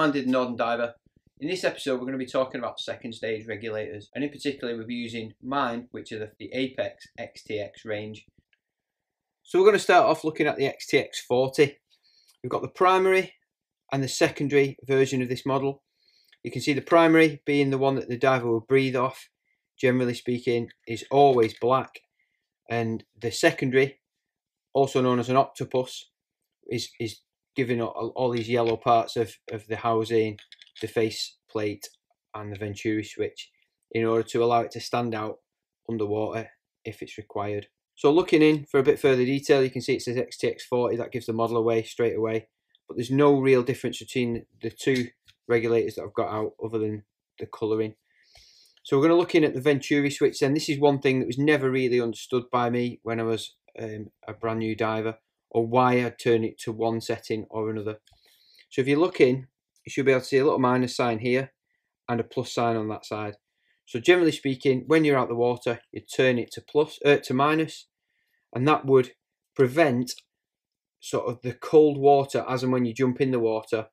Andy the Northern Diver. In this episode we're going to be talking about second stage regulators, and in particular we'll be using mine, which are the Apeks XTX range. So we're going to start off looking at the XTX 40. We've got the primary and the secondary version of this model. You can see the primary being the one that the diver will breathe off, generally speaking, is always black, and the secondary, also known as an octopus, is given all these yellow parts of the housing, the face plate and the Venturi switch in order to allow it to stand out underwater if it's required. So looking in for a bit further detail, you can see it says XTX 40, that gives the model away straight away, but there's no real difference between the two regulators that I've got out other than the colouring. So we're going to look in at the Venturi switch then. This is one thing that was never really understood by me when I was a brand new diver, or why I'd turn it to one setting or another. So if you look in, you should be able to see a little minus sign here and a plus sign on that side. So generally speaking, when you're out the water, you turn it to minus, and that would prevent sort of the cold water as and when you jump in the water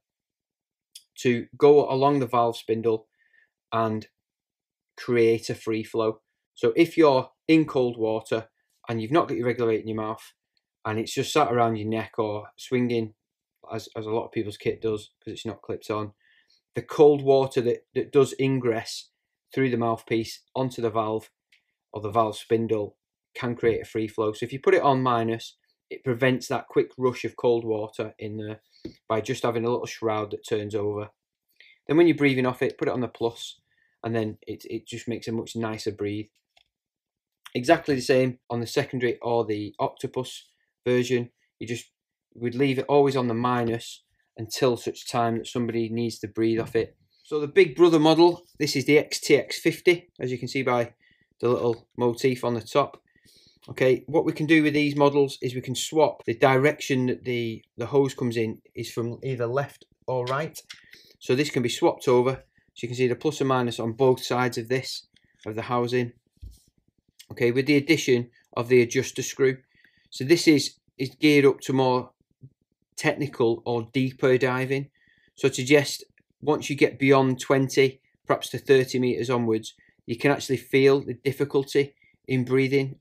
to go along the valve spindle and create a free flow. So if you're in cold water and you've not got your regulator in your mouth and it's just sat around your neck or swinging as a lot of people's kit does because it's not clipped on, the cold water that does ingress through the mouthpiece onto the valve or the valve spindle can create a free flow. So if you put it on minus, it prevents that quick rush of cold water in there by just having a little shroud that turns over. Then when you're breathing off it, put it on the plus, and then it just makes a much nicer breathe. Exactly the same on the secondary or the octopus version. You just would leave it always on the minus until such time that somebody needs to breathe off it. So the big brother model, this is the XTX 50, as you can see by the little motif on the top. Okay, what we can do with these models is we can swap the direction that the hose comes in is from either left or right. So this can be swapped over. So you can see the plus and minus on both sides of this, of the housing. Okay, with the addition of the adjuster screw. So this is geared up to more technical or deeper diving. So I'd suggest once you get beyond 20, perhaps to 30 meters onwards, you can actually feel the difficulty in breathing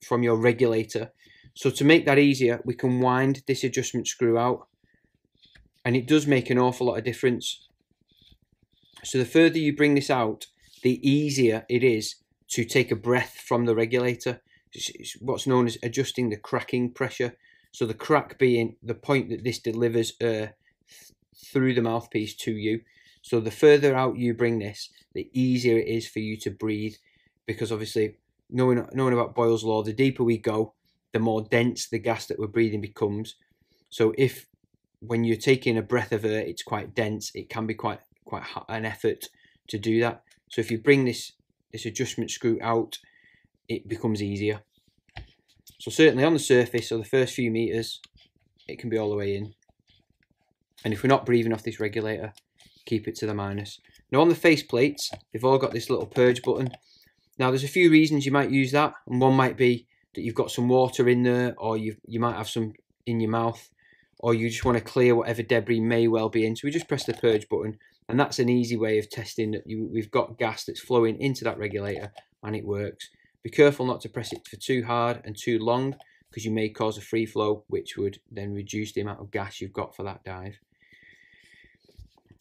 from your regulator. So to make that easier, we can wind this adjustment screw out, and it does make an awful lot of difference. So the further you bring this out, the easier it is to take a breath from the regulator. It's what's known as adjusting the cracking pressure. So the crack being the point that this delivers air through the mouthpiece to you. So the further out you bring this, the easier it is for you to breathe, because obviously knowing about Boyle's law, the deeper we go, the more dense the gas that we're breathing becomes. So if when you're taking a breath of air, it's quite dense, it can be quite an effort to do that. So if you bring this adjustment screw out, it becomes easier. So certainly on the surface, so the first few meters, it can be all the way in. And if we're not breathing off this regulator, keep it to the minus. Now on the face plates, they've all got this little purge button. Now there's a few reasons you might use that, and one might be that you've got some water in there, or you might have some in your mouth, or you just want to clear whatever debris may well be in. So we just press the purge button, and that's an easy way of testing that we've got gas that's flowing into that regulator and it works. Be careful not to press it for too hard and too long, because you may cause a free flow, which would then reduce the amount of gas you've got for that dive.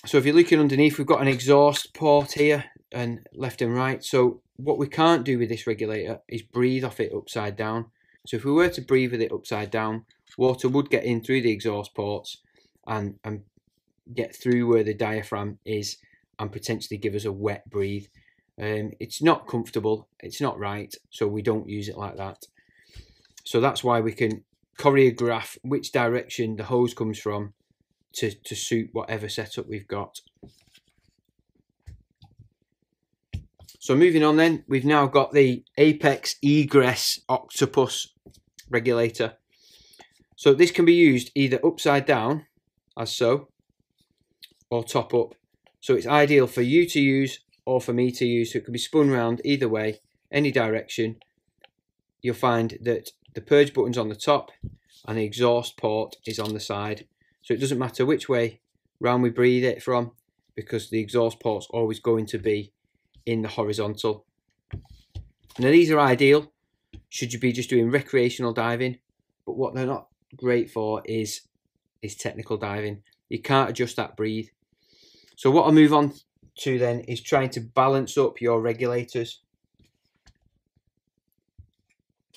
So if you're looking underneath, we've got an exhaust port here and left and right. So what we can't do with this regulator is breathe off it upside down. So if we were to breathe with it upside down, water would get in through the exhaust ports and get through where the diaphragm is and potentially give us a wet breathe. It's not comfortable, it's not right, so we don't use it like that. So that's why we can choreograph which direction the hose comes from to suit whatever setup we've got. So moving on then, we've now got the Apeks Egress Octopus Regulator. So this can be used either upside down, as so, or top up. So it's ideal for you to use or for me to use, so it can be spun round either way, any direction. You'll find that the purge button's on the top and the exhaust port is on the side. So it doesn't matter which way round we breathe it from, because the exhaust port's always going to be in the horizontal. Now these are ideal should you be just doing recreational diving, but what they're not great for is technical diving. You can't adjust that breathe. So what I'll move on to then is trying to balance up your regulators.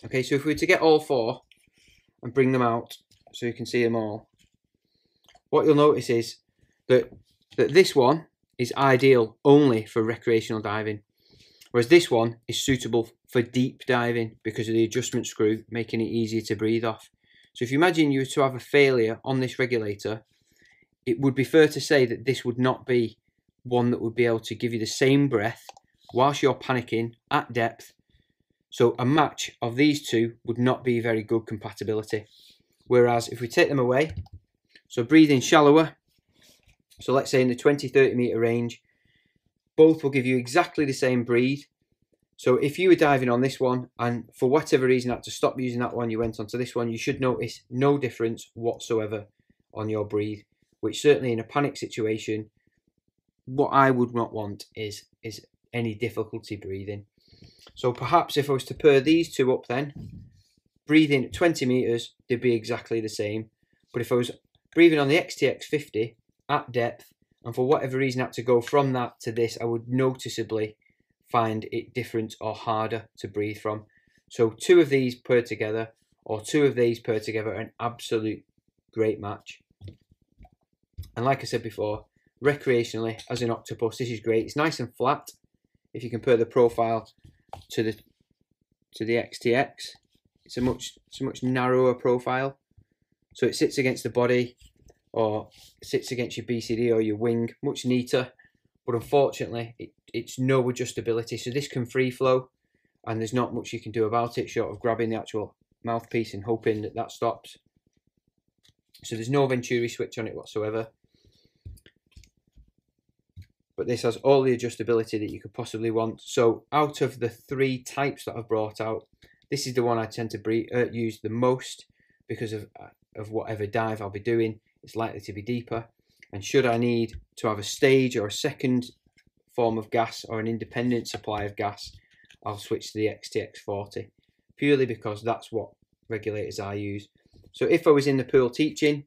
Okay, so if we were to get all four and bring them out so you can see them all, what you'll notice is that this one is ideal only for recreational diving, whereas this one is suitable for deep diving because of the adjustment screw, making it easier to breathe off. So if you imagine you were to have a failure on this regulator, it would be fair to say that this would not be one that would be able to give you the same breath whilst you're panicking at depth. So a match of these two would not be very good compatibility. Whereas if we take them away, so breathing shallower, so let's say in the 20-30 meter range, both will give you exactly the same breathe. So if you were diving on this one and for whatever reason had to stop using that one, you went onto this one, you should notice no difference whatsoever on your breathe, which certainly in a panic situation, what I would not want is any difficulty breathing. So perhaps if I was to pair these two up then, breathing at 20 meters, they'd be exactly the same. But if I was breathing on the XTX 50 at depth, and for whatever reason had to go from that to this, I would noticeably find it different or harder to breathe from. So two of these paired together or two of these paired together are an absolute great match. And like I said before, recreationally as an octopus, this is great. It's nice and flat. If you compare the profile to the XTX, it's a much narrower profile. So it sits against the body or sits against your BCD or your wing, much neater. But unfortunately, it's no adjustability. So this can free flow and there's not much you can do about it short of grabbing the actual mouthpiece and hoping that that stops. So there's no Venturi switch on it whatsoever. But this has all the adjustability that you could possibly want. So out of the three types that I've brought out, this is the one I tend to use the most because of whatever dive I'll be doing. It's likely to be deeper. And should I need to have a stage or a second form of gas or an independent supply of gas, I'll switch to the XTX 40, purely because that's what regulators I use. So if I was in the pool teaching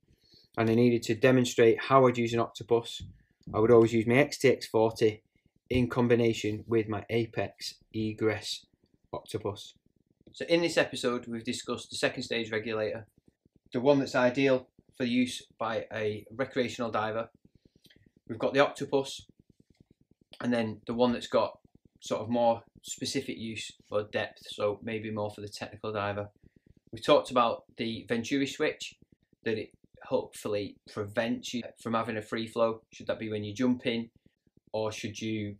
and I needed to demonstrate how I'd use an octopus, I would always use my XTX 40 in combination with my Apeks Egress Octopus. So in this episode, we've discussed the second stage regulator, the one that's ideal for use by a recreational diver. We've got the octopus, and then the one that's got sort of more specific use for depth, so maybe more for the technical diver. We talked about the Venturi switch, that it hopefully prevents you from having a free flow. Should that be when you jump in, or should you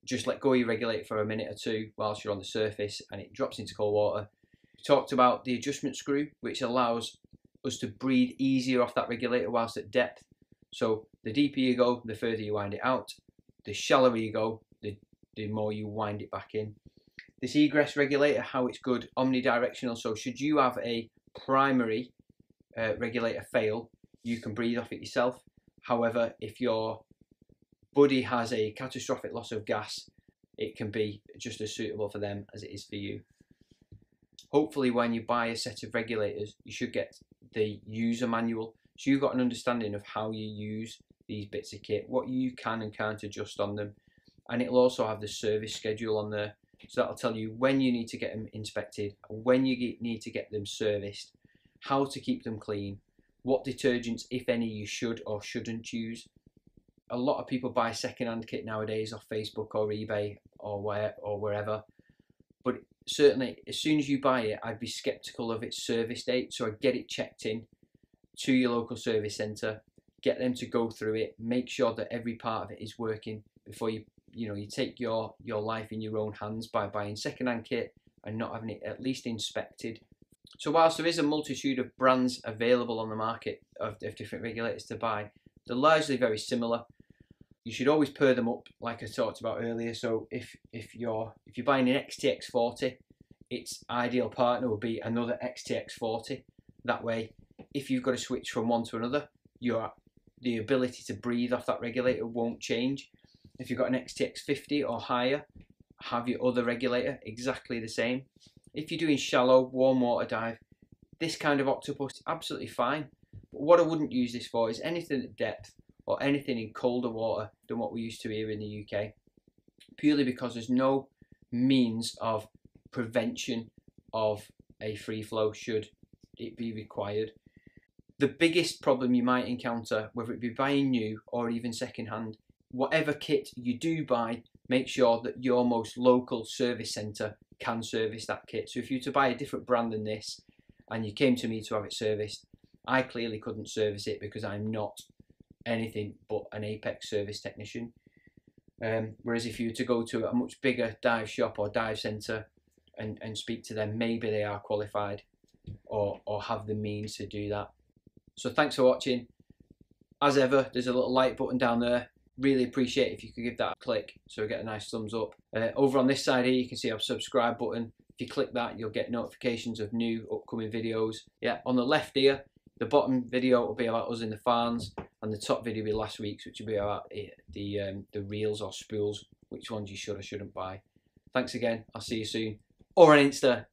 just let go of your regulator for a minute or two whilst you're on the surface and it drops into cold water? We talked about the adjustment screw, which allows us to breathe easier off that regulator whilst at depth. So the deeper you go, the further you wind it out. The shallower you go, the more you wind it back in. This egress regulator, how it's good, omnidirectional. So should you have a primary regulator fail, you can breathe off it yourself. However, if your buddy has a catastrophic loss of gas, it can be just as suitable for them as it is for you. Hopefully when you buy a set of regulators, you should get the user manual, so you've got an understanding of how you use these bits of kit, what you can and can't adjust on them, and it'll also have the service schedule on there, so that'll tell you when you need to get them inspected, when you need to get them serviced, how to keep them clean, what detergents, if any, you should or shouldn't use. A lot of people buy second-hand kit nowadays off Facebook or eBay or wherever, but certainly as soon as you buy it, I'd be skeptical of its service date. So I'd get it checked in to your local service centre, get them to go through it, make sure that every part of it is working before you take your life in your own hands by buying second-hand kit and not having it at least inspected. So whilst there is a multitude of brands available on the market of different regulators to buy, they're largely very similar. You should always pair them up, like I talked about earlier. So if you're buying an XTX 40, its ideal partner will be another XTX 40. That way, if you've got to switch from one to another, you're the ability to breathe off that regulator won't change. If you've got an XTX 50 or higher, have your other regulator exactly the same. If you're doing shallow, warm water dive, this kind of octopus is absolutely fine. But what I wouldn't use this for is anything at depth or anything in colder water than what we used to here in the UK, purely because there's no means of prevention of a free flow should it be required. The biggest problem you might encounter, whether it be buying new or even second hand, whatever kit you do buy, make sure that your most local service centre can service that kit. So if you were to buy a different brand than this and you came to me to have it serviced, I clearly couldn't service it because I'm not anything but an Apeks service technician. Whereas if you were to go to a much bigger dive shop or dive centre and speak to them, maybe they are qualified or have the means to do that. So thanks for watching. As ever, there's a little like button down there. Really appreciate if you could give that a click so we get a nice thumbs up. Over on this side here, you can see our subscribe button. If you click that, you'll get notifications of new upcoming videos. Yeah, on the left here, the bottom video will be about us in the farms, and the top video will be last week's, which will be about the reels or spools, which ones you should or shouldn't buy. Thanks again. I'll see you soon. Or on Insta.